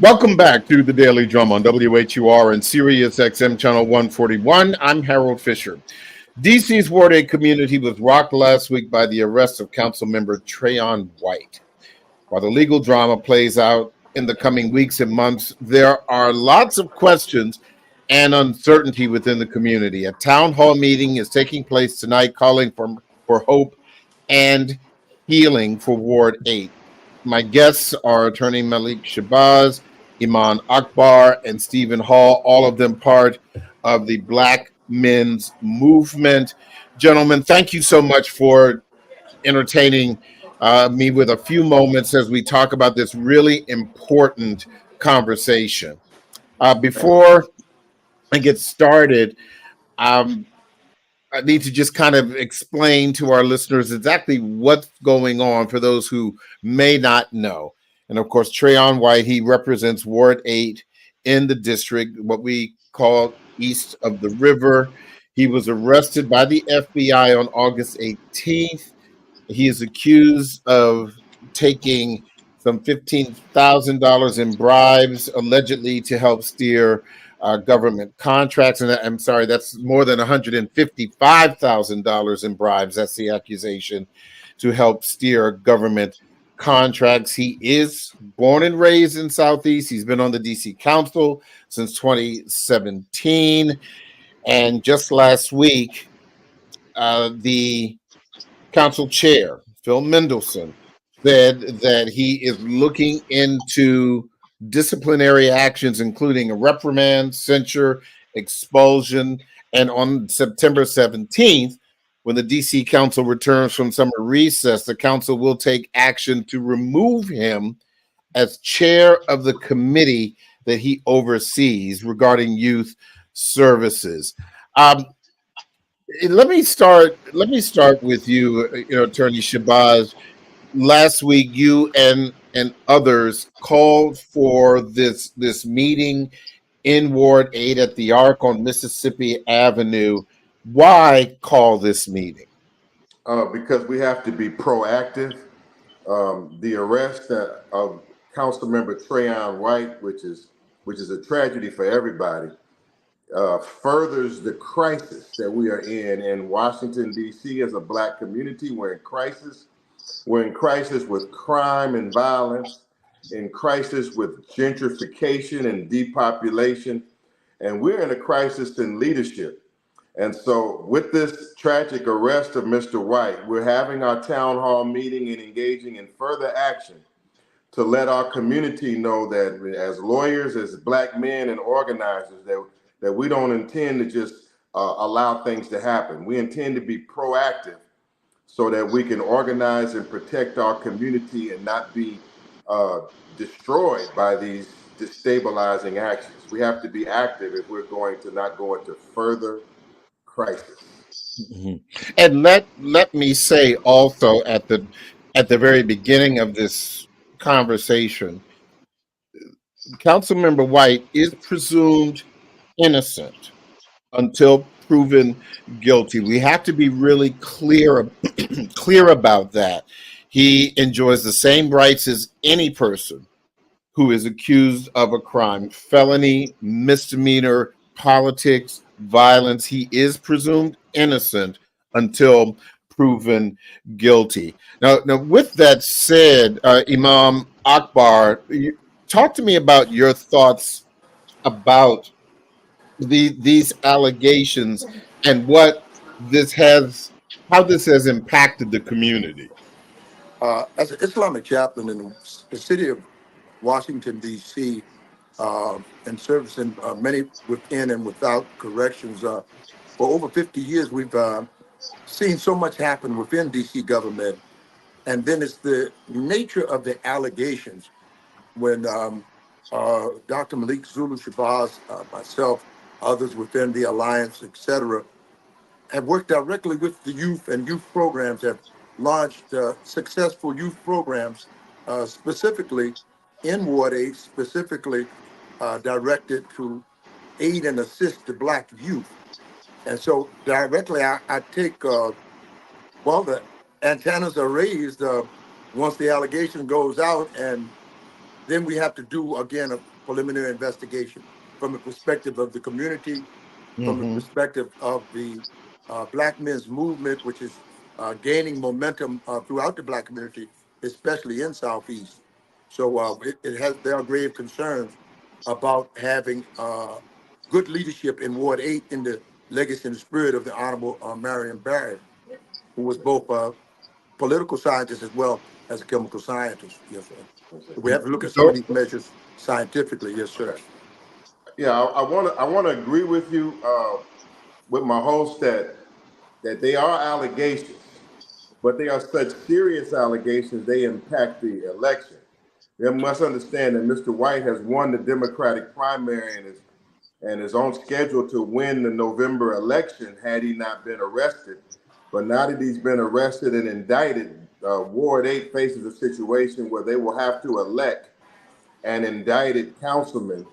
Welcome back to the Daily Drum on WHUR and Sirius XM Channel 141. I'm Harold Fisher. DC's Ward 8 community was rocked last week by the arrest of Councilmember Trayon White. While the legal drama plays out in the coming weeks and months, there are lots of questions and uncertainty within the community. A town hall meeting is taking place tonight calling for hope and healing for Ward 8. My guests are Attorney Malik Shabazz, Iman Akbar, and Stephen Hall, all of them part of the Black Men's Movement. Gentlemen, thank you so much for entertaining me with a few moments as we talk about this really important conversation. Before I get started, I need to just kind of explain to our listeners exactly what's going on for those who may not know. And of course, Trayon White, he represents Ward 8 in the district, what we call east of the river. He was arrested by the FBI on August 18th. He is accused of taking some $15,000 in bribes, allegedly to help steer government contracts. And I'm sorry, that's more than $155,000 in bribes. That's the accusation, to help steer government contracts. He is born and raised in Southeast. He's been on the DC Council since 2017. And just last week, the council chair, Phil Mendelson, said that he is looking into disciplinary actions, including a reprimand, censure, expulsion. And on September 17th, when the DC Council returns from summer recess, the council will take action to remove him as chair of the committee that he oversees regarding youth services. Let me start with you, Attorney Shabazz. Last week, you and others called for this meeting in Ward 8 at the Arc on Mississippi Avenue. Why call this meeting? Because we have to be proactive. The arrest of Councilmember Trayon White, which is a tragedy for everybody, furthers the crisis that we are in Washington, D.C. As a Black community. We're in crisis. We're in crisis with crime and violence, in crisis with gentrification and depopulation, and we're in a crisis in leadership. And so with this tragic arrest of Mr. White, we're having our town hall meeting and engaging in further action to let our community know that as lawyers, as Black men and organizers, that we don't intend to just allow things to happen. We intend to be proactive so that we can organize and protect our community and not be destroyed by these destabilizing actions. We have to be active if we're going to not go into further crisis. Mm-hmm. And let me say also at the very beginning of this conversation, Councilmember White is presumed innocent until proven guilty. We have to be really clear about that. He enjoys the same rights as any person who is accused of a crime, felony, misdemeanor, politics, violence. He is presumed innocent until proven guilty. Now with that said, Imam Akbar, talk to me about your thoughts about these allegations and how this has impacted the community. As an Islamic chaplain in the city of Washington, D.C., and servicing many within and without corrections, for over 50 years, we've seen so much happen within D.C. government. And then it's the nature of the allegations when Dr. Malik Zulu Shabazz, myself, others within the Alliance, etc., have worked directly with the youth, and youth programs have launched successful youth programs, specifically in Ward 8, specifically directed to aid and assist the Black youth. And so directly I take, the antennas are raised once the allegation goes out, and then we have to do, again, a preliminary investigation from the perspective of the community, from the Mm-hmm. perspective of the Black men's movement, which is gaining momentum throughout the Black community, especially in Southeast. So there are grave concerns about having good leadership in Ward 8 in the legacy and spirit of the Honorable Marion Barrett, who was both a political scientist as well as a chemical scientist. Yes, sir. So we have to look at some of So, these measures scientifically. Yes, sir. Yeah, I want to agree with you with my host that they are allegations, but they are such serious allegations they impact the election. They must understand that Mr. White has won the Democratic primary and is on schedule to win the November election had he not been arrested. But now that he's been arrested and indicted, Ward 8 faces a situation where they will have to elect an indicted councilman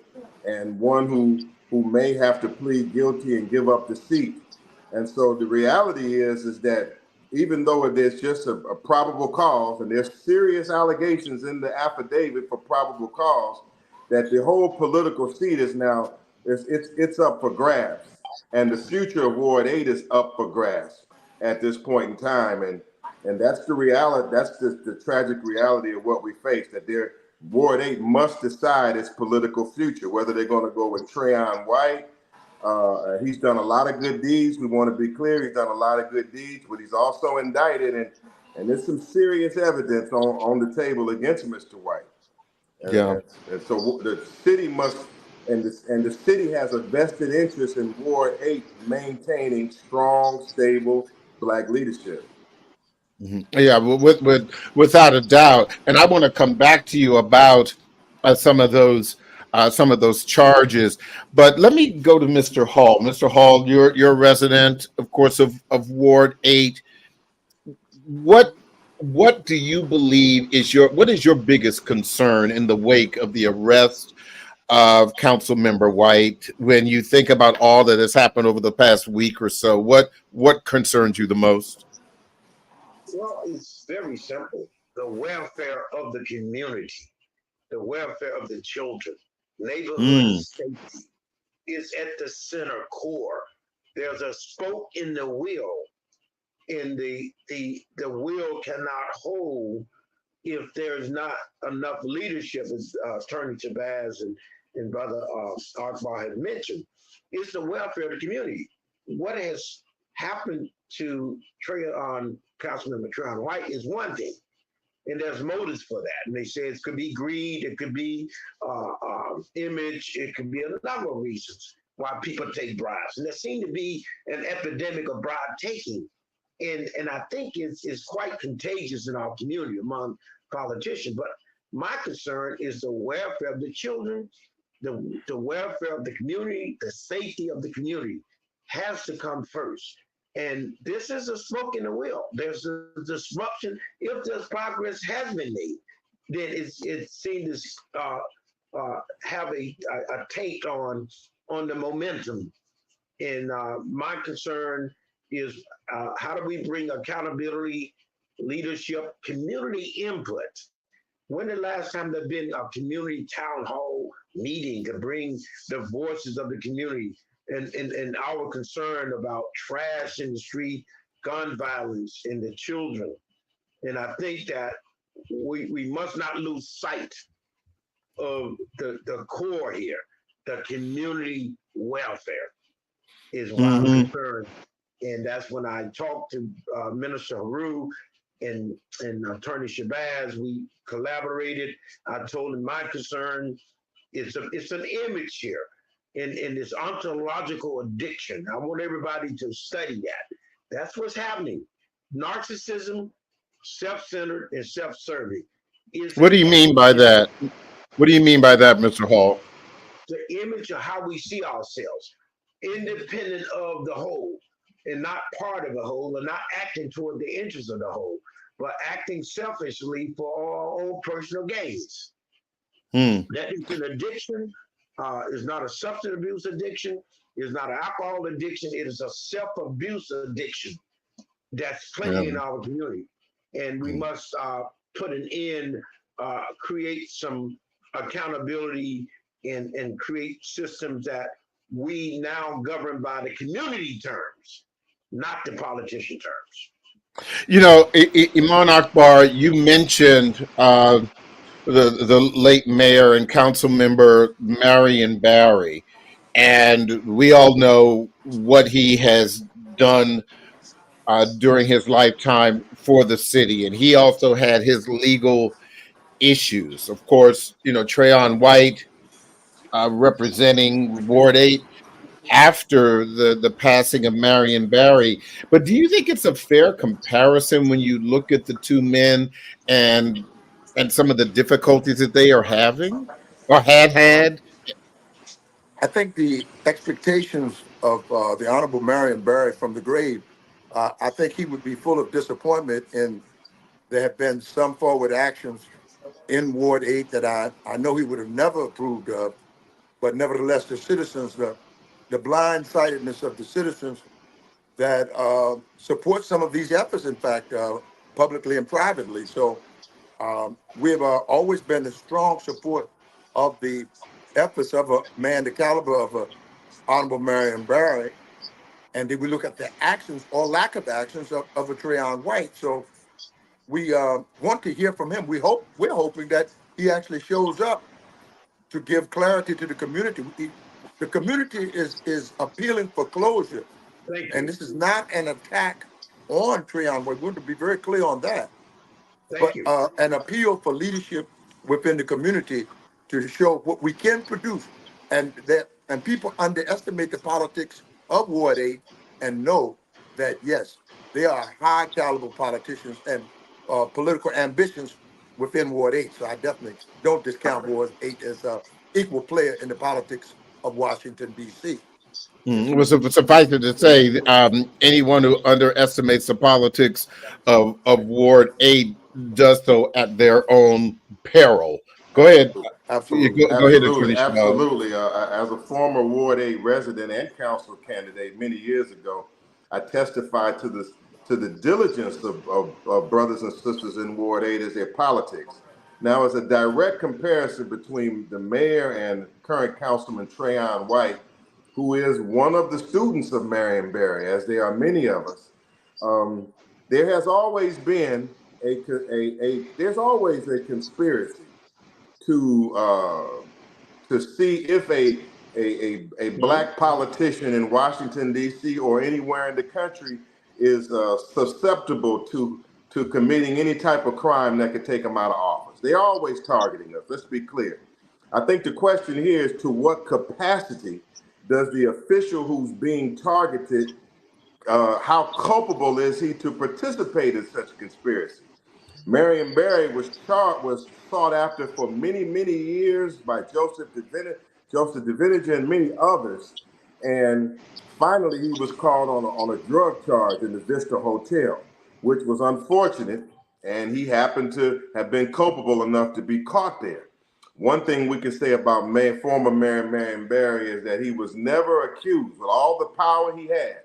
and one who may have to plead guilty and give up the seat. And so the reality is that even though there's just a probable cause and there's serious allegations in the affidavit for probable cause, that the whole political seat is now it's up for grabs, and the future of Ward 8 is up for grabs at this point in time, and that's the reality. That's the tragic reality of what we face. That Ward 8 must decide its political future, whether they're going to go with Trayon White. He's done a lot of good deeds. We want to be clear. He's done a lot of good deeds, but he's also indicted, and there's some serious evidence on the table against Mr. White. yeah. And so the city must, and the city has a vested interest in Ward 8 maintaining strong, stable Black leadership. Mhm. Yeah, without a doubt. And I want to come back to you about some of those charges. But let me go to Mr. Hall. Mr. Hall, you're a resident, of course, of Ward 8. What do you believe what is your biggest concern in the wake of the arrest of Council Member White? When you think about all that has happened over the past week or so, what concerns you the most? Well, it's very simple. The welfare of the community, the welfare of the children, neighborhood Mm, safety is at the center core. There's a spoke in the wheel, and the wheel cannot hold if there's not enough leadership, as Attorney Shabazz and Brother Akbar had mentioned. It's the welfare of the community. What has happened to Councilmember Trayon White is one thing, and there's motives for that. And they say it could be greed, it could be image, it could be a number of reasons why people take bribes. And there seems to be an epidemic of bribe taking. And I think it's quite contagious in our community among politicians. But my concern is the welfare of the children, the welfare of the community, the safety of the community has to come first. And this is a smoke in the wheel. There's a disruption. If there's progress has been made, then it seems to have a take on the momentum. And my concern is how do we bring accountability, leadership, community input? When the last time there's been a community town hall meeting to bring the voices of the community and our concern about trash in the street, gun violence, and the children? And I think that we must not lose sight of the core here, the community welfare is why I'm hmm concerned. And that's when I talked to Minister Haru and Attorney Shabazz. We collaborated. I told him my concern is it's an image here in this ontological addiction. I want everybody to study that. That's what's happening. Narcissism, self-centered, and self-serving is What do an you mean by epidemic. that? What do you mean by that, Mr. Hall? The image of how we see ourselves, independent of the whole and not part of the whole, and not acting toward the interests of the whole, but acting selfishly for our own personal gains. Hmm. That is an addiction. Is not a substance abuse addiction. Is not an alcohol addiction. It is a self-abuse addiction that's Yeah. plenty in our community, and we must put an end, create some accountability and create systems that we now govern by the community terms, not the politician terms. You know, Iman Akbar, you mentioned the late mayor and council member Marion Barry, and we all know what he has done during his lifetime for the city, and he also had his legal issues. Of course, you know, Trayon White representing Ward 8 after the passing of Marion Barry. But do you think it's a fair comparison when you look at the two men and some of the difficulties that they are having or had? I think the expectations of the Honorable Marion Barry from the grave, I think he would be full of disappointment. And there have been some forward actions in Ward 8 that I know he would have never approved of. But nevertheless, the citizens, the blindsidedness of the citizens that support some of these efforts, in fact, publicly and privately. So we have always been in strong support of the efforts of a man the caliber of Honorable Marion Barry. And then we look at the actions or lack of actions of a Trayon White. So we want to hear from him. We're hoping that he actually shows up to give clarity to the community. The community is appealing for closure. Thank you. And this is not an attack on Trayon White. We want to be very clear on that. Thank you. An appeal for leadership within the community to show what we can produce, and people underestimate the politics of Ward 8 and know that yes, there are high caliber politicians and political ambitions within Ward 8. So I definitely don't discount Ward 8 as an equal player in the politics of Washington, D.C. It was suffice it to say, anyone who underestimates the politics of Ward 8 does so at their own peril. Go ahead. Absolutely. Go ahead and Absolutely, finish. absolutely. As a former Ward 8 resident and council candidate many years ago, I testified to the diligence of brothers and sisters in Ward 8 as their politics. Now, as a direct comparison between the mayor and current councilman Trayon White, who is one of the students of Marion Barry, as there are many of us, there has always been there's always a conspiracy to see if a black politician in Washington, D.C. or anywhere in the country is susceptible to committing any type of crime that could take them out of office. They're always targeting us. Let's be clear. I think the question here is, to what capacity does the official who's being targeted, how culpable is he to participate in such a conspiracy? Marion Barry was sought after for many, many years by Joseph Divinity and many others. And finally, he was called on a drug charge in the Vista Hotel, which was unfortunate. And he happened to have been culpable enough to be caught there. One thing we can say about former Mayor Marion Barry is that he was never accused, with all the power he had,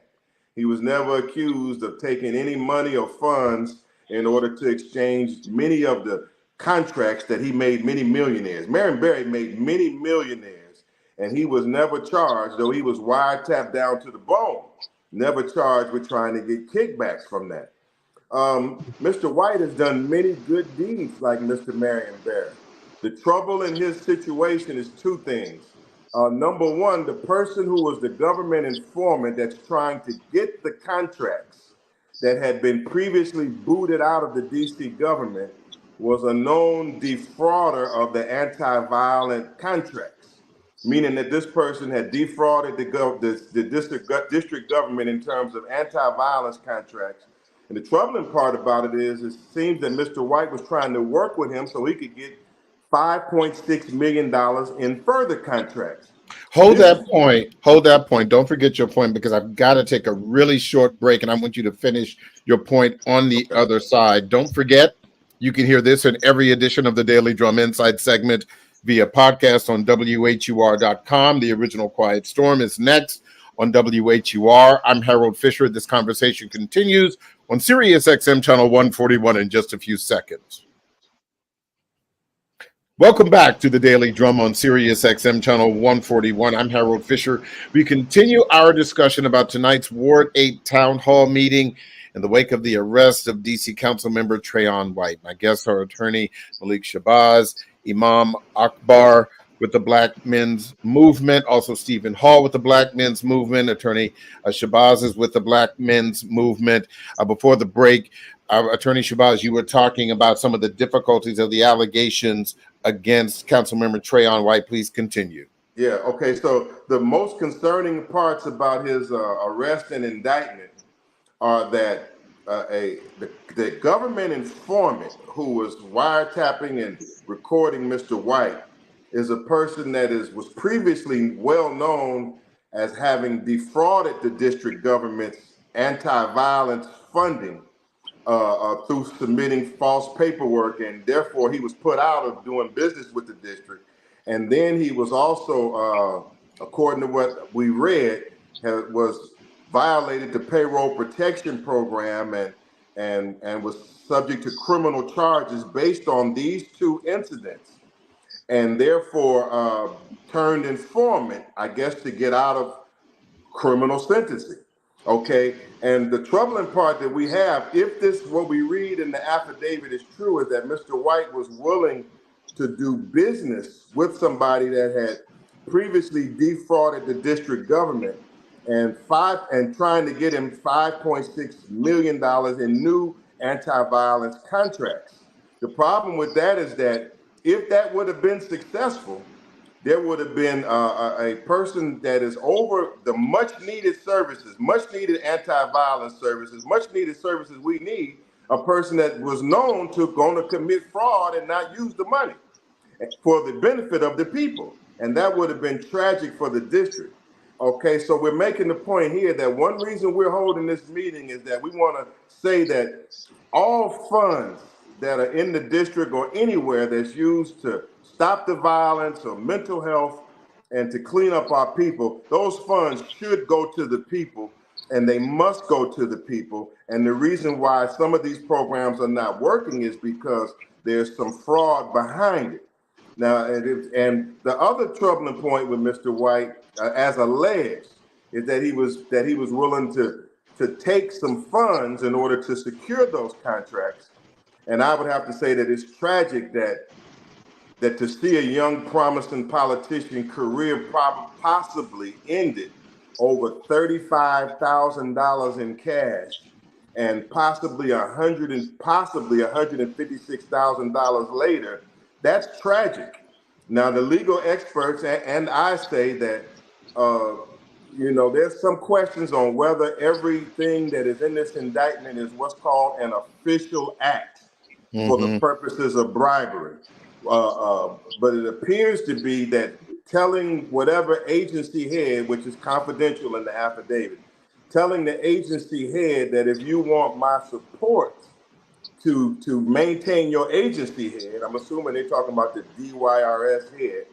he was never accused of taking any money or funds in order to exchange many of the contracts that he made many millionaires. Marion Barry made many millionaires, and he was never charged, though he was wiretapped down to the bone, never charged with trying to get kickbacks from that. Mr. White has done many good deeds like Mr. Marion Barry. The trouble in his situation is two things. Number one, the person who was the government informant that's trying to get the contracts that had been previously booted out of the DC government was a known defrauder of the anti-violent contracts, meaning that this person had defrauded the district government in terms of anti-violence contracts. And the troubling part about it is, it seems that Mr. White was trying to work with him so he could get $5.6 million in further contracts. Hold that point. Don't forget your point, because I've got to take a really short break, and I want you to finish your point on the other side. Don't forget, you can hear this in every edition of the Daily Drum Insight segment via podcast on WHUR.com. The original Quiet Storm is next on WHUR. I'm Harold Fisher. This conversation continues on Sirius XM channel 141 in just a few seconds. Welcome back to the Daily Drum on Sirius XM channel 141. I'm Harold Fisher. We continue our discussion about tonight's Ward 8 Town Hall meeting in the wake of the arrest of DC Council member Trayon White. My guests are attorney Malik Shabazz, Imam Akbar with the Black Men's Movement, also Stephen Hall with the Black Men's Movement. Attorney Shabazz is with the Black Men's Movement. Before the break, Attorney Shabazz, you were talking about some of the difficulties of the allegations against Councilmember Trayon White. Please continue. Yeah, okay. So the most concerning parts about his arrest and indictment are that the government informant who was wiretapping and recording Mr. White is a person that was previously well known as having defrauded the district government's anti-violence funding through submitting false paperwork, and therefore he was put out of doing business with the district. And then he was also, according to what we read, was violated the payroll protection program and was subject to criminal charges based on these two incidents, and therefore turned informant, I guess, to get out of criminal sentencing. Okay, and the troubling part that we have, if this, what we read in the affidavit is true, is that Mr. White was willing to do business with somebody that had previously defrauded the district government and trying to get him $5.6 million in new anti-violence contracts. The problem with that is that if that would have been successful, there would have been a person that is over the much needed services, much needed anti-violence services, much needed services we need, a person that was known to going to commit fraud and not use the money for the benefit of the people. And that would have been tragic for the district. Okay, so we're making the point here that one reason we're holding this meeting is that we want to say that all funds that are in the district or anywhere that's used to stop the violence or mental health and to clean up our people, those funds should go to the people, and they must go to the people. And the reason why some of these programs are not working is because there's some fraud behind it. Now, and the other troubling point with Mr. White, as alleged, is that he was willing to take some funds in order to secure those contracts. And I would have to say that it's tragic that to see a young, promising politician career possibly ended over $35,000 in cash and possibly $156,000 later. That's tragic. Now, the legal experts and I say that, there's some questions on whether everything that is in this indictment is what's called an official act for the purposes of bribery. But it appears to be that telling whatever agency head, which is confidential in the affidavit, telling the agency head that if you want my support to maintain your agency head, I'm assuming they're talking about the DYRS head,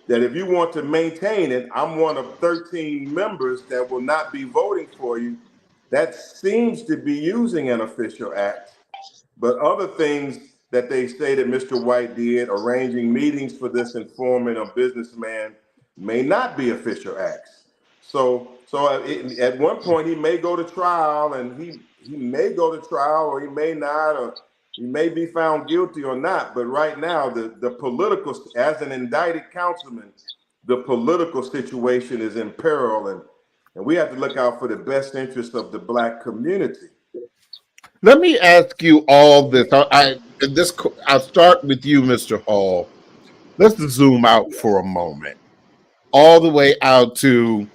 that if you want to maintain it, I'm one of 13 members that will not be voting for you. That seems to be using an official act. But other things that they say that Mr. White did, arranging meetings for this informant or businessman, may not be official acts. So at one point he may go to trial, and he may go to trial, or he may not, or he may be found guilty or not. But right now, the political, as an indicted councilman, the political situation is in peril, and we have to look out for the best interests of the Black community. Let me ask you all this. I'll start with you, Mr. Hall. Let's zoom out for a moment, all the way out to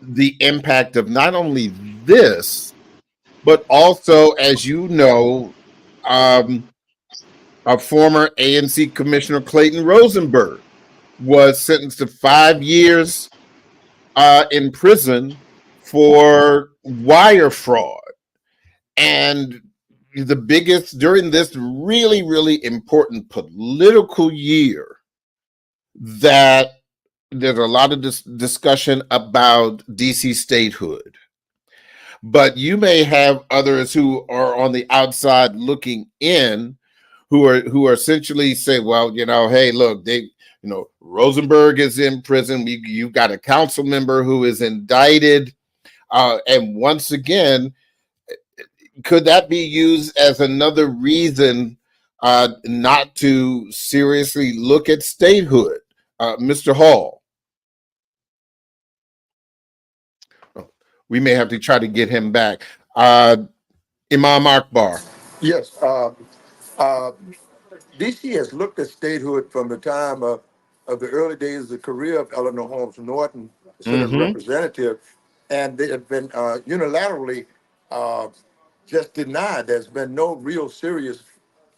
the impact of not only this, but also, as you know, our former ANC Commissioner Clayton Rosenberg was sentenced to 5 years in prison for wire fraud. And the biggest, during this really, really important political year, that there's a lot of discussion about DC statehood. But you may have others who are on the outside looking in, who are essentially say, well, hey, look, Rosenberg is in prison. You got a council member who is indicted, and once again, could that be used as another reason not to seriously look at statehood, Mr. Hall? We may have to try to get him back. Imam Akbar. Yes, DC has looked at statehood from the time of the early days of the career of Eleanor Holmes Norton, the Senate representative, and they have been unilaterally just denied. There's been no real serious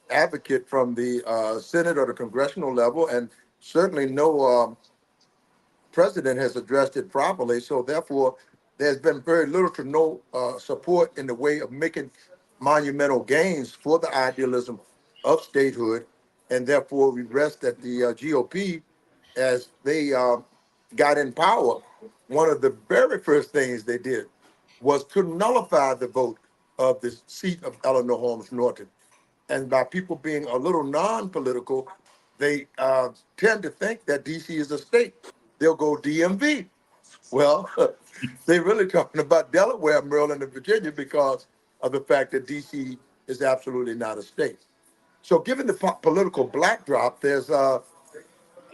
advocate from the Senate or the congressional level, and certainly no president has addressed it properly. So therefore, there's been very little to no support in the way of making monumental gains for the idealism of statehood. And therefore, we rest at the GOP as they got in power. One of the very first things they did was to nullify the vote of the seat of Eleanor Holmes Norton. And by people being a little non-political, they tend to think that DC is a state. They'll go DMV. Well, they're really talking about Delaware, Maryland, and Virginia because of the fact that DC is absolutely not a state. So given the political backdrop, there's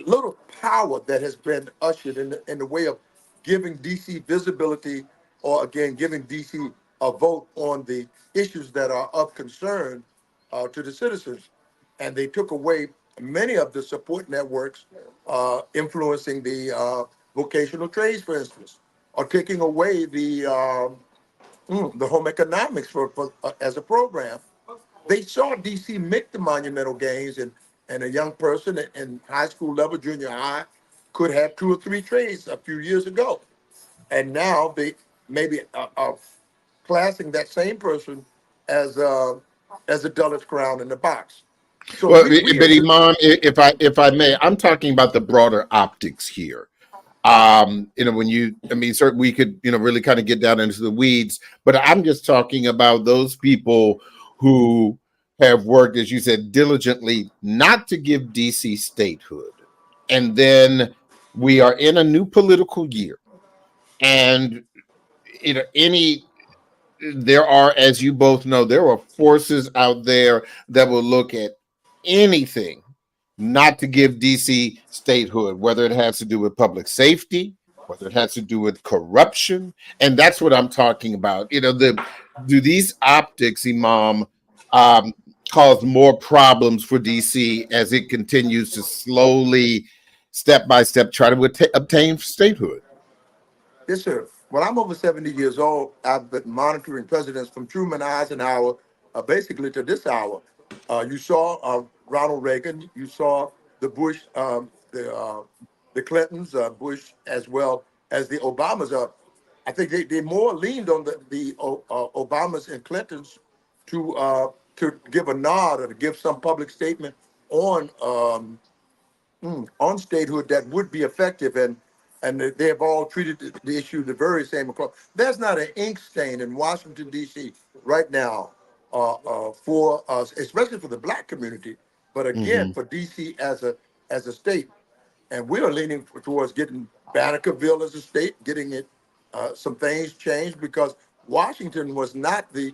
little power that has been ushered in the way of giving DC visibility, or again, giving DC a vote on the issues that are of concern to the citizens. And they took away many of the support networks influencing the vocational trades, for instance, or taking away the home economics for as a program. They saw DC make the monumental gains, and a young person in high school level, junior high, could have 2 or 3 trades a few years ago. And now they maybe are classing that same person as a Dulles crown in the box. So Well, but Imam, if I may, I'm talking about the broader optics here. Certainly we could, really kind of get down into the weeds, but I'm just talking about those people who have worked, as you said, diligently not to give DC statehood. And then we are in a new political year. And, there are, as you both know, there are forces out there that will look at anything not to give DC statehood, whether it has to do with public safety, whether it has to do with corruption. And that's what I'm talking about. Do these optics, Imam, cause more problems for DC as it continues to slowly, step by step, try to obtain statehood? Yes, sir. Well, I'm over 70 years old. I've been monitoring presidents from Truman, Eisenhower, basically to this hour. You saw Ronald Reagan. You saw the Bush, the Clintons, Bush, as well as the Obamas. I think they more leaned on the Obamas and Clintons to give a nod or to give some public statement on statehood that would be effective, and they have all treated the issue the very same across. There's not an ink stain in Washington, D.C. right now for us, especially for the Black community, but again, for D.C. as a state. And we are leaning towards getting Bannekerville as a state, getting it some things changed, because Washington was not the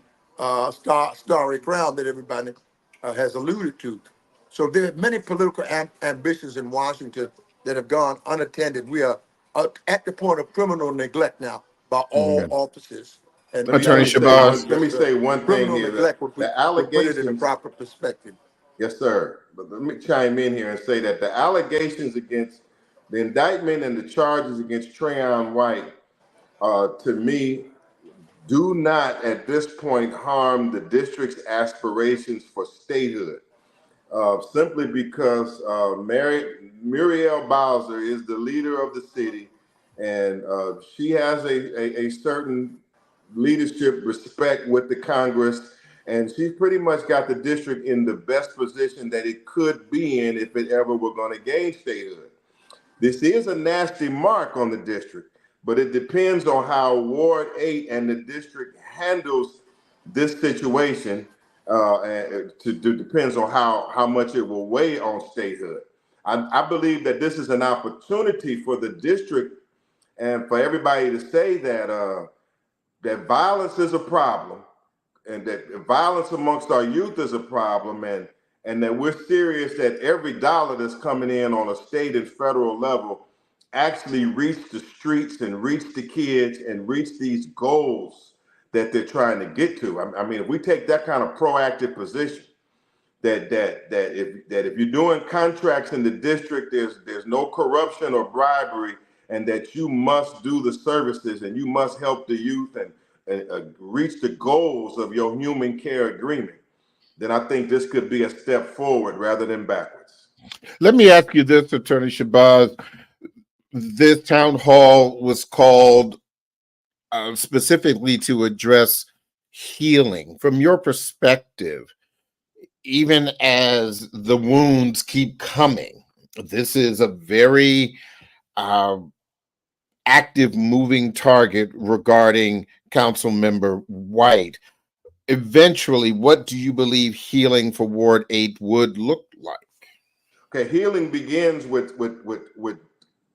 starry crown that everybody has alluded to. So there are many political ambitions in Washington that have gone unattended. We are at the point of criminal neglect now by all offices. And Attorney Shabazz. Let me say one thing criminal here. neglect would The put it in a allegations. proper perspective. Yes, sir. But let me chime in here and say that the allegations against the indictment and the charges against Trayon White, to me, do not at this point harm the district's aspirations for statehood. Simply because Muriel Bowser is the leader of the city, and she has a certain leadership respect with the Congress, and she's pretty much got the district in the best position that it could be in if it ever were going to gain statehood. This is a nasty mark on the district, but it depends on how Ward 8 and the district handles this situation. and depends on how much it will weigh on statehood. I believe that this is an opportunity for the district and for everybody to say that that violence is a problem, and that violence amongst our youth is a problem, and that we're serious that every dollar that's coming in on a state and federal level actually reach the streets and reach the kids and reach these goals that they're trying to get to. I mean, if we take that kind of proactive position, that if you're doing contracts in the district, there's no corruption or bribery, and that you must do the services and you must help the youth and reach the goals of your human care agreement, then I think this could be a step forward rather than backwards. Let me ask you this, Attorney Shabazz. This town hall was called specifically to address healing. From your perspective, even as the wounds keep coming, this is a very active moving target regarding Council Member White. Eventually, what do you believe healing for Ward 8 would look like? Okay, healing begins with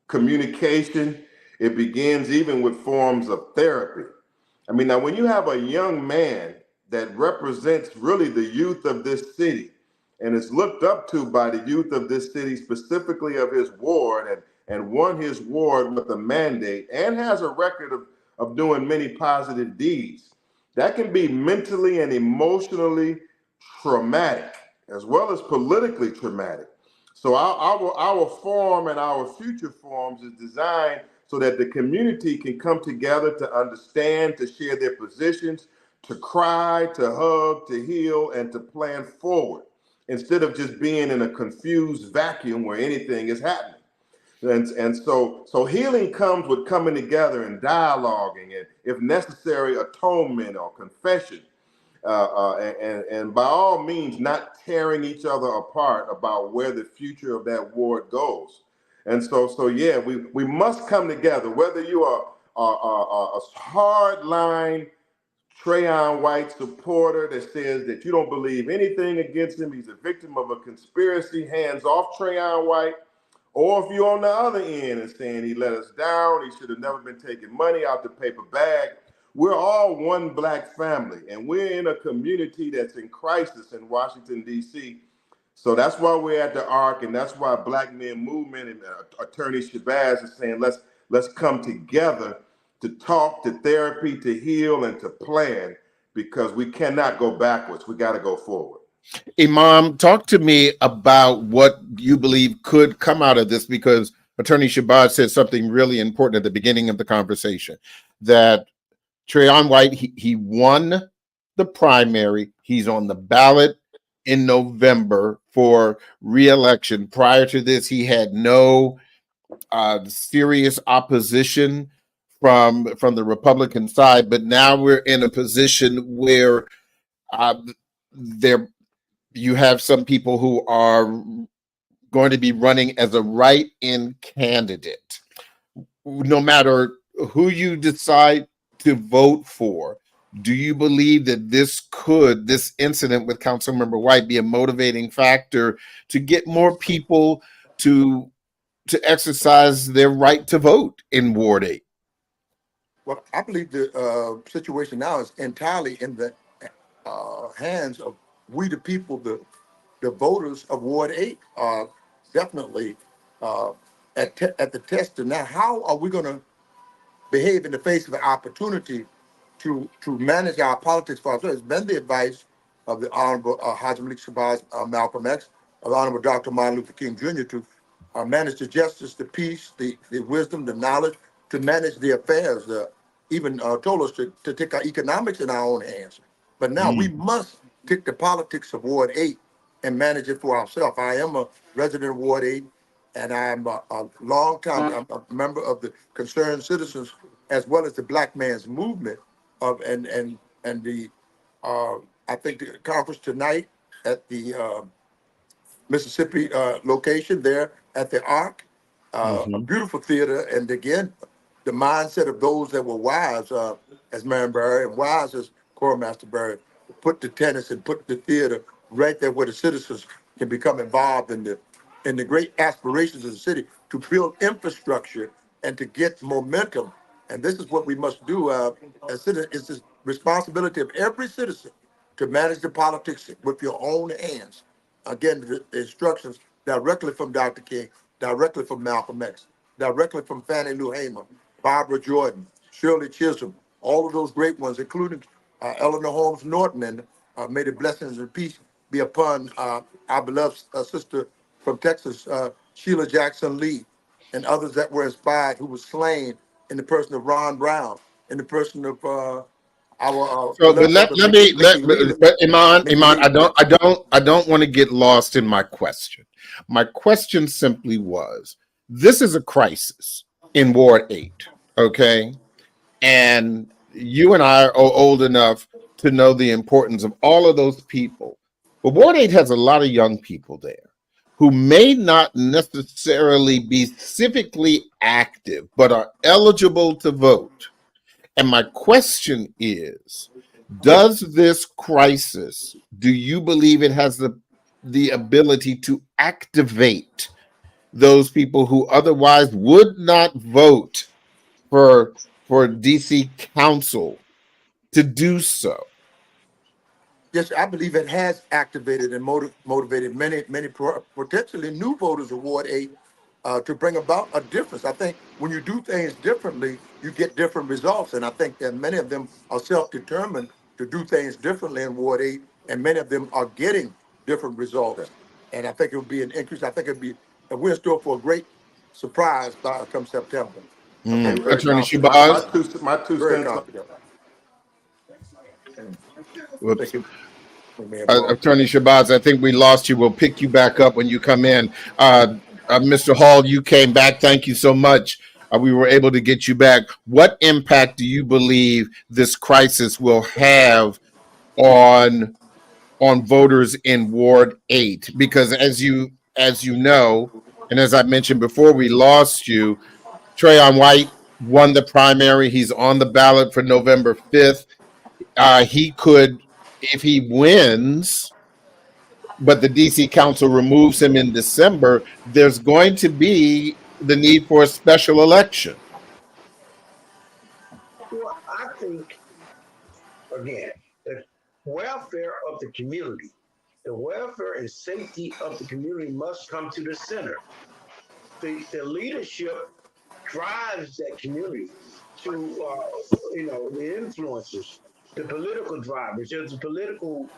communication. It begins even with forms of therapy. I mean, now when you have a young man that represents really the youth of this city and is looked up to by the youth of this city, specifically of his ward, and won his ward with a mandate and has a record of doing many positive deeds, that can be mentally and emotionally traumatic as well as politically traumatic. So our forum and our future forums is designed so that the community can come together to understand, to share their positions, to cry, to hug, to heal, and to plan forward, instead of just being in a confused vacuum where anything is happening. And so healing comes with coming together and dialoguing, and if necessary, atonement or confession. And by all means, not tearing each other apart about where the future of that ward goes. And so yeah, we must come together, whether you are a hardline Trayon White supporter that says that you don't believe anything against him, he's a victim of a conspiracy, hands off Trayon White, or if you're on the other end and saying he let us down, he should have never been taking money out the paper bag. We're all one Black family, and we're in a community that's in crisis in Washington, D.C. So that's why we're at the ARC, and that's why Black Men Movement and Attorney Shabazz is saying let's come together to talk, to therapy, to heal, and to plan, because we cannot go backwards. We got to go forward. Imam, talk to me about what you believe could come out of this, because Attorney Shabazz said something really important at the beginning of the conversation, that Trayon White, he won the primary. He's on the ballot in November for re-election. Prior to this, he had no serious opposition from the Republican side, but now we're in a position where you have some people who are going to be running as a write-in candidate. No matter who you decide to vote for, do you believe that this incident with Councilmember White be a motivating factor to get more people to exercise their right to vote in Ward 8? Well, I believe the situation now is entirely in the hands of we the people, the voters of Ward 8 are definitely at the test. And now, how are we going to behave in the face of an opportunity to manage our politics for ourselves? It's been the advice of the Honorable Haji Malik Shabazz, Malcolm X, of Honorable Dr. Martin Luther King Jr. to manage the justice, the peace, the wisdom, the knowledge, to manage the affairs. Even told us to take our economics in our own hands. But now we must take the politics of Ward 8 and manage it for ourselves. I am a resident of Ward 8, and I'm a long time I'm a member of the Concerned Citizens, as well as the Black Man's Movement and the I think the conference tonight at the Mississippi location there at the ARC, a beautiful theater, and again, the mindset of those that were wise, as Marion Barry, and wise as Corps Master Barry, put the tennis and put the theater right there where the citizens can become involved in the great aspirations of the city to build infrastructure and to get momentum. And this is what we must do as citizens. It's the responsibility of every citizen to manage the politics with your own hands. Again, the instructions directly from Dr. King, directly from Malcolm X, directly from Fannie Lou Hamer, Barbara Jordan, Shirley Chisholm, all of those great ones, including Eleanor Holmes Norton, and may the blessings and peace be upon our beloved sister from Texas, Sheila Jackson Lee, and others that were inspired who were slain in the person of Ron Brown, in the person of our So, but beloved let brother let Mickey, me let Mickey Lee. but Iman, Mickey Lee. I don't want to get lost in my question. My question simply was: this is a crisis in Ward 8, okay? And you and I are old enough to know the importance of all of those people. But Ward 8 has a lot of young people there who may not necessarily be civically active, but are eligible to vote. And my question is, does this crisis, do you believe it has the ability to activate those people who otherwise would not vote for DC Council to do so? Yes, I believe it has activated and motivated many potentially new voters of Ward 8 to bring about a difference. I think when you do things differently, you get different results. And I think that many of them are self-determined to do things differently in Ward 8, and many of them are getting different results. And I think it will be an increase. I think we're in store for a great surprise come September. I'm very Attorney confident. Shabazz? My two Very cents. confident. Whoops. Thank you. We may have lost it. Attorney Shabazz, I think we lost you. We'll pick you back up when you come in. Mr. Hall, you came back. Thank you so much. We were able to get you back. What impact do you believe this crisis will have on voters in Ward 8? Because as you know, and as I mentioned before we lost you, Trayon White won the primary. He's on the ballot for November 5th. He could, if he wins, but the DC Council removes him in December, there's going to be the need for a special election. Well, I think, again, the welfare of the community, the welfare and safety of the community must come to the center. The leadership drives that community to, the influencers, the political drivers, the political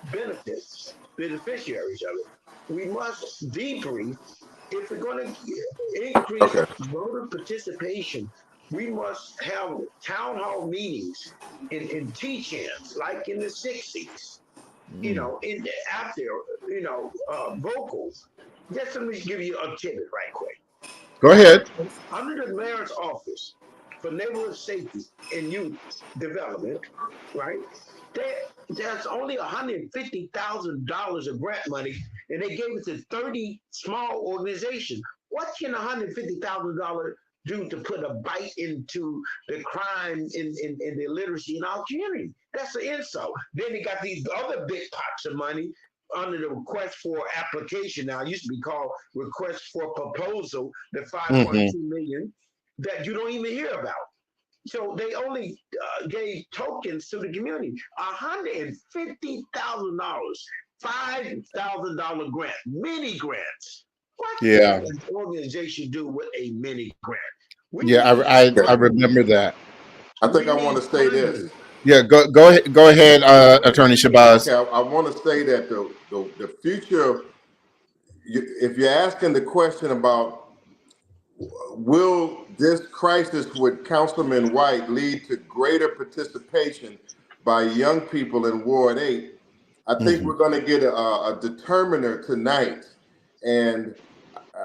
beneficiaries of it. We must debrief. If we're going to increase voter participation, we must have town hall meetings in teach-ins, like in the 60s, vocals. Just let me give you a tidbit right quick. Go ahead. Under the mayor's office for neighborhood safety and youth development, right? There's only $150,000 of grant money, and they gave it to 30 small organizations. What can $150,000 do to put a bite into the crime in the illiteracy in our community? That's an insult. Then they got these other big pots of money under the request for application. Now it used to be called request for proposal, the 5.2 million that you don't even hear about. So they only gave tokens to the community, $150,000, $5,000 grant, mini grants. What can an organization do with a mini grant? I remember that. I think I want to say this. Yeah, go ahead, Attorney Shabazz. Okay, I want to say that the future, if you're asking the question about will this crisis with Councilman White lead to greater participation by young people in Ward 8, I think we're going to get a determiner tonight. And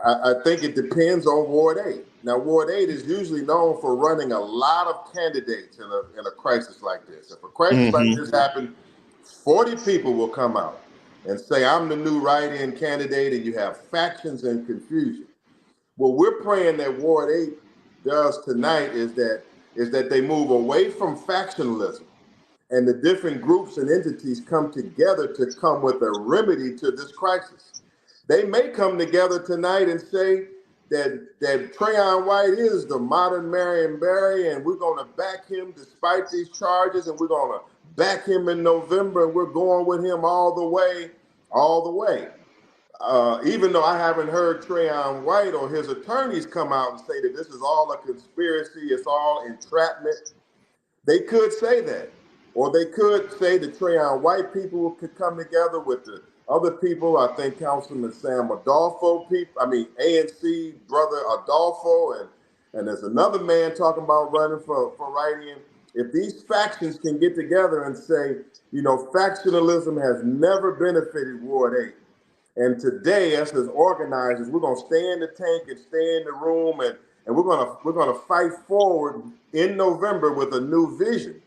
I think it depends on Ward 8. Now, Ward 8 is usually known for running a lot of candidates in a crisis like this. If a crisis like this happens, 40 people will come out and say, I'm the new write-in candidate, and you have factions and confusion. What we're praying that Ward 8 does tonight is that they move away from factionalism and the different groups and entities come together to come with a remedy to this crisis. They may come together tonight and say that Trayon White is the modern Marion Barry, and we're going to back him despite these charges, and we're going to back him in November, and we're going with him all the way, all the way. Even though I haven't heard Trayon White or his attorneys come out and say that this is all a conspiracy, it's all entrapment. They could say that. Or they could say the Trayon White people could come together with the other people. I think Councilman Sam Adolfo ANC brother Adolfo, and there's another man talking about running for write-in. If these factions can get together and say, factionalism has never benefited Ward 8. And today, us as organizers, we're gonna stay in the tank and stay in the room, and we're gonna fight forward in November with a new vision.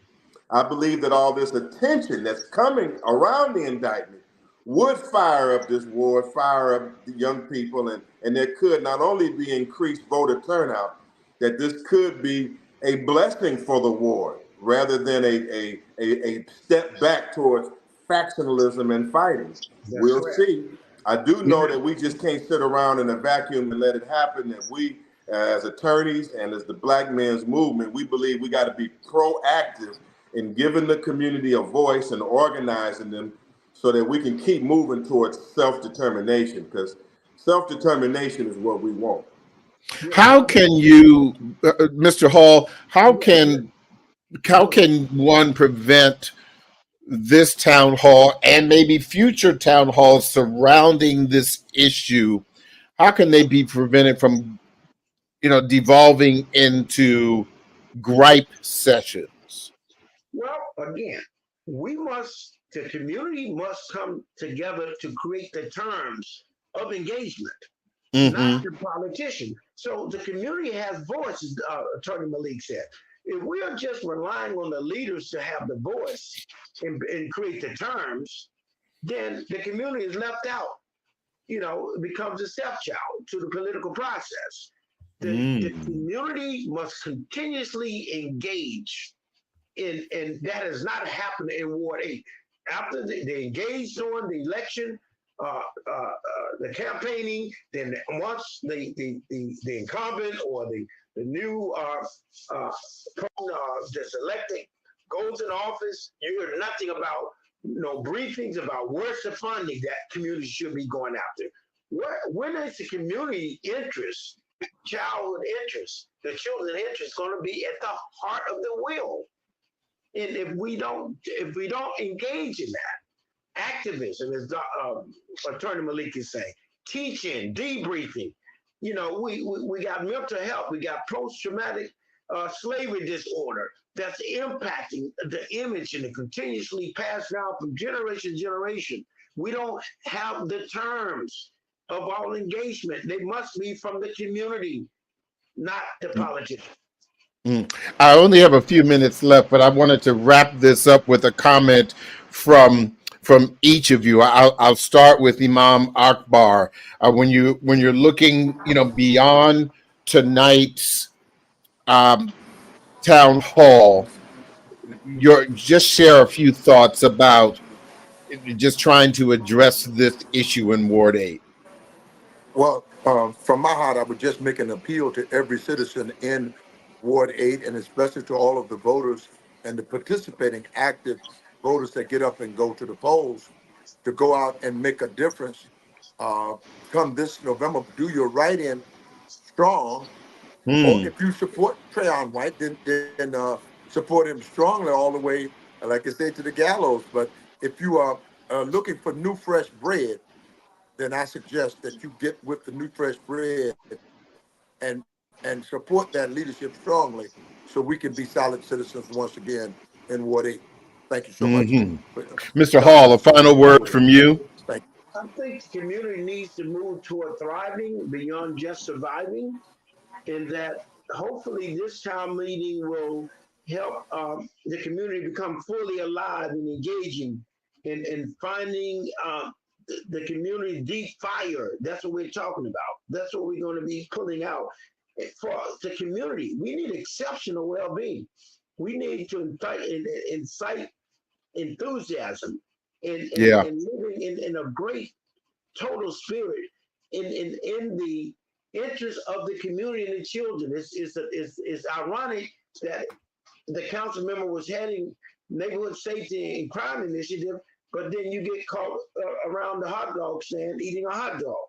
I believe that all this attention that's coming around the indictment would fire up this ward, fire up the young people, and there could not only be increased voter turnout, that this could be a blessing for the ward rather than a step back towards factionalism and fighting. We'll see. I do know that we just can't sit around in a vacuum and let it happen, that we, as attorneys and as the Black Men's Movement, we believe we got to be proactive in giving the community a voice and organizing them so that we can keep moving towards self-determination, because self-determination is what we want. How can you, Mr. Hall, how can one prevent this town hall and maybe future town halls surrounding this issue? How can they be prevented from, devolving into gripe sessions? Well, again, the community must come together to create the terms of engagement, not the politician. So the community has voices, Attorney Malik said. If we are just relying on the leaders to have the voice and create the terms, then the community is left out. It becomes a stepchild to the political process. The community must continuously engage, and that has not happened in Ward 8. After they engaged during the election, the campaigning, then once the incumbent or the new that's elected goes in office, you hear nothing about briefings about where's the funding that community should be going after. When is the community interest, childhood interest, the children's interest going to be at the heart of the wheel? And if we don't engage in that activism, as Attorney Malik is saying, teaching, debriefing, we got mental health, we got post-traumatic slavery disorder that's impacting the image and it continuously passed down from generation to generation. We don't have the terms of all engagement. They must be from the community, not the politicians. I only have a few minutes left, but I wanted to wrap this up with a comment from each of you. I'll start with Imam Akbar. When you're looking, beyond tonight's town hall, just share a few thoughts about just trying to address this issue in Ward 8. Well, from my heart, I would just make an appeal to every citizen in Ward 8, and especially to all of the voters and the participating active voters that get up and go to the polls, to go out and make a difference. Come this November, do your write-in strong. Or if you support Trayon White, then support him strongly all the way, like I said, to the gallows. But if you are looking for new, fresh bread, then I suggest that you get with the new, fresh bread and support that leadership strongly so we can be solid citizens once again in Ward 8. Thank you so much. Mr. Hall, a final word from you. Thank you. I think the community needs to move toward thriving beyond just surviving, and that hopefully this town meeting will help the community become fully alive and engaging in finding the community deep fire. That's what we're talking about. That's what we're going to be pulling out. For the community, we need exceptional well-being. We need to incite enthusiasm and, Yeah. and living in a great total spirit in the interest of the community and the children. It's ironic that the council member was heading neighborhood safety and crime initiative, but then you get caught around the hot dog stand eating a hot dog,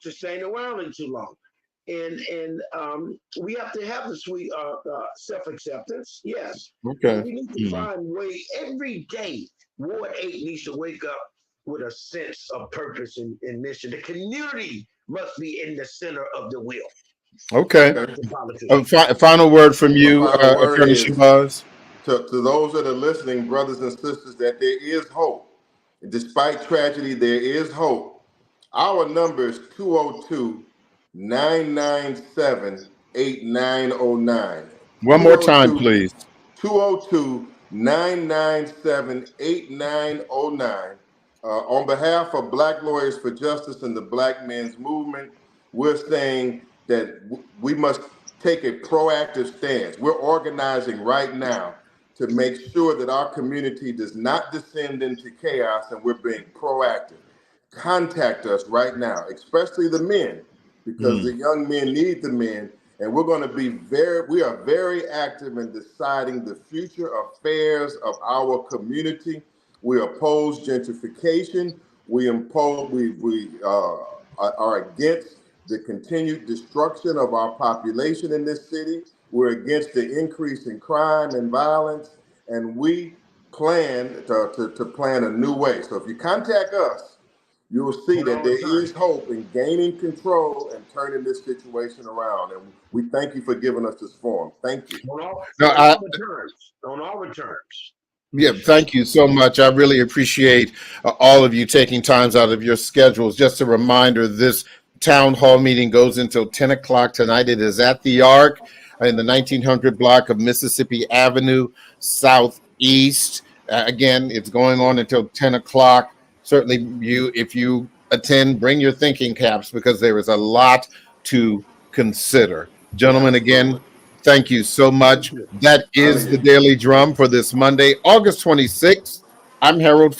just staying around it too long. And we have to have the sweet self-acceptance, yes. Okay. But we need to find ways every day. Ward 8 needs to wake up with a sense of purpose and mission. The community must be in the center of the wheel. Okay. The Final word from you, My final word Attorney is Shabazz. to those that are listening, brothers and sisters, that there is hope. Despite tragedy, there is hope. Our number is 202-997-8909. One more time, please. 202-997-8909. On behalf of Black Lawyers for Justice and the Black Men's Movement, we're saying that we must take a proactive stance. We're organizing right now to make sure that our community does not descend into chaos, and we're being proactive. Contact us right now, especially the men, because the young men need the men. And we're going to we are very active in deciding the future affairs of our community. We oppose gentrification. We are against the continued destruction of our population in this city. We're against the increase in crime and violence, and we plan to plan a new way. So if you contact us, you will see that there is hope in gaining control and turning this situation around. And we thank you for giving us this forum. Thank you. On all returns. Yeah, thank you so much. I really appreciate all of you taking times out of your schedules. Just a reminder, this town hall meeting goes until 10 o'clock tonight. It is at the Arc in the 1900 block of Mississippi Avenue Southeast. Again, it's going on until 10 o'clock. Certainly, if you attend, bring your thinking caps because there is a lot to consider. Gentlemen, again, thank you so much. That is the Daily Drum for this Monday, August 26th. I'm Harold